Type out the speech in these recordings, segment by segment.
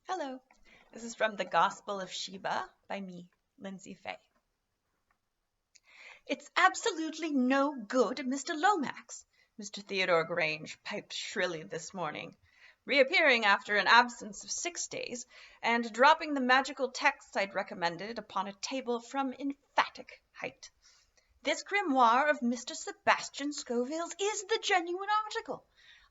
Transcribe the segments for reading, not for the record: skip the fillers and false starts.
Hello, this is from the Gospel of Sheba by me, Lyndsay Faye. It's absolutely no good, Mr. Lomax, Mr. Theodore Grange piped shrilly this morning, reappearing after an absence of 6 days, and dropping the magical texts I'd recommended upon a table from emphatic height. This grimoire of Mr. Sebastian Scoville's is the genuine article.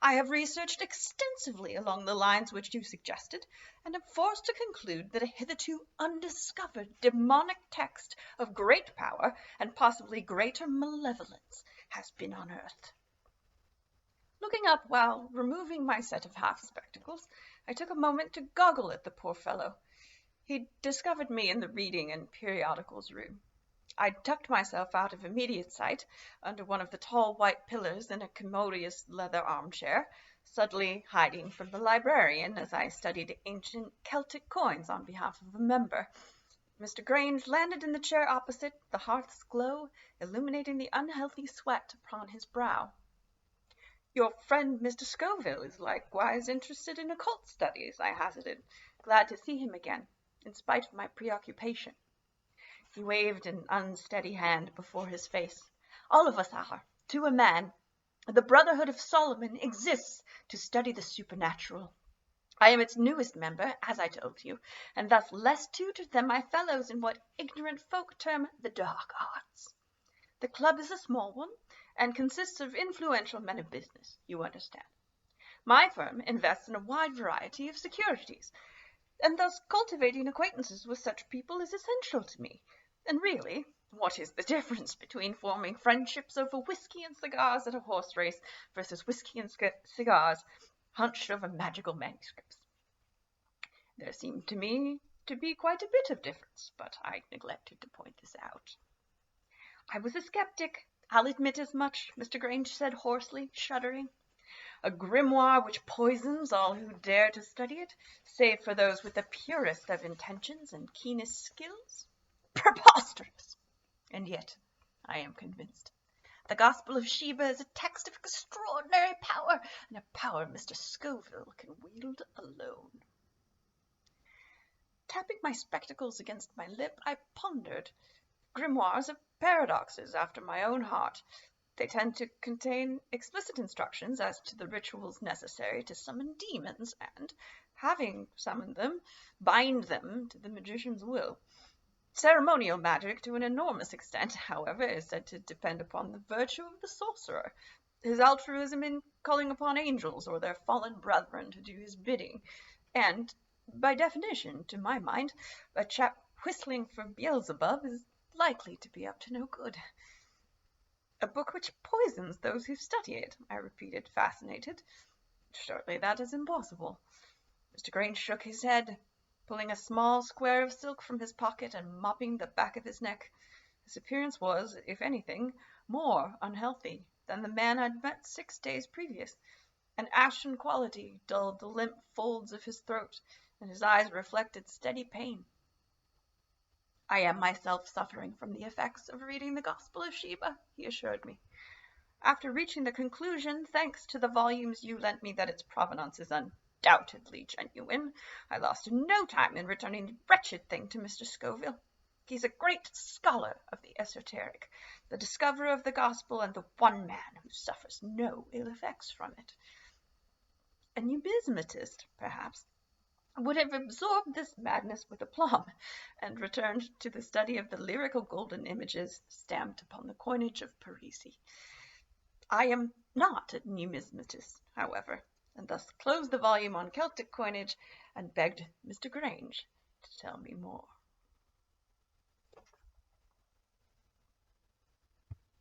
I have researched extensively along the lines which you suggested, and am forced to conclude that a hitherto undiscovered demonic text of great power and possibly greater malevolence has been unearthed. Looking up while removing my set of half-spectacles, I took a moment to goggle at the poor fellow. He'd discovered me in the reading and periodicals room. I'd tucked myself out of immediate sight under one of the tall white pillars in a commodious leather armchair, subtly hiding from the librarian as I studied ancient Celtic coins on behalf of a member. Mr. Grange landed in the chair opposite, the hearth's glow illuminating the unhealthy sweat upon his brow. "Your friend Mr. Scoville is likewise interested in occult studies," I hazarded, glad to see him again, in spite of my preoccupation. He waved an unsteady hand before his face. "All of us are, to a man. The Brotherhood of Solomon exists to study the supernatural. I am its newest member, as I told you, and thus less tutored than my fellows in what ignorant folk term the dark arts. The club is a small one, and consists of influential men of business, you understand. My firm invests in a wide variety of securities, and thus cultivating acquaintances with such people is essential to me. And really, what is the difference between forming friendships over whiskey and cigars at a horse race versus whiskey and cigars hunched over magical manuscripts? There seemed to me to be quite a bit of difference, but I neglected to point this out. I was a skeptic, I'll admit as much, Mr. Grange said hoarsely, shuddering. A grimoire which poisons all who dare to study it, save for those with the purest of intentions and keenest skills? Preposterous! And yet I am convinced. The Gospel of Sheba is a text of extraordinary power, and a power Mr. Scoville can wield alone. Tapping my spectacles against my lip, I pondered. Grimoires are paradoxes after my own heart. They tend to contain explicit instructions as to the rituals necessary to summon demons, and, having summoned them, bind them to the magician's will. Ceremonial magic, to an enormous extent, however, is said to depend upon the virtue of the sorcerer, his altruism in calling upon angels or their fallen brethren to do his bidding, and, by definition, to my mind, a chap whistling for Beelzebub is likely to be up to no good. A book which poisons those who study it, I repeated, fascinated. Surely that is impossible. Mr. Grange shook his head, pulling a small square of silk from his pocket and mopping the back of his neck. His appearance was, if anything, more unhealthy than the man I'd met 6 days previous. An ashen quality dulled the limp folds of his throat, and his eyes reflected steady pain. "I am myself suffering from the effects of reading the Gospel of Sheba," he assured me. "After reaching the conclusion, thanks to the volumes you lent me, that its provenance is undoubtedly genuine, I lost no time in returning the wretched thing to Mr. Scoville. He's a great scholar of the esoteric, the discoverer of the gospel, and the one man who suffers no ill effects from it. A numismatist, perhaps, would have absorbed this madness with aplomb, and returned to the study of the lyrical golden images stamped upon the coinage of Parisi. I am not a numismatist, however, and thus closed the volume on Celtic coinage and begged Mr. Grange to tell me more."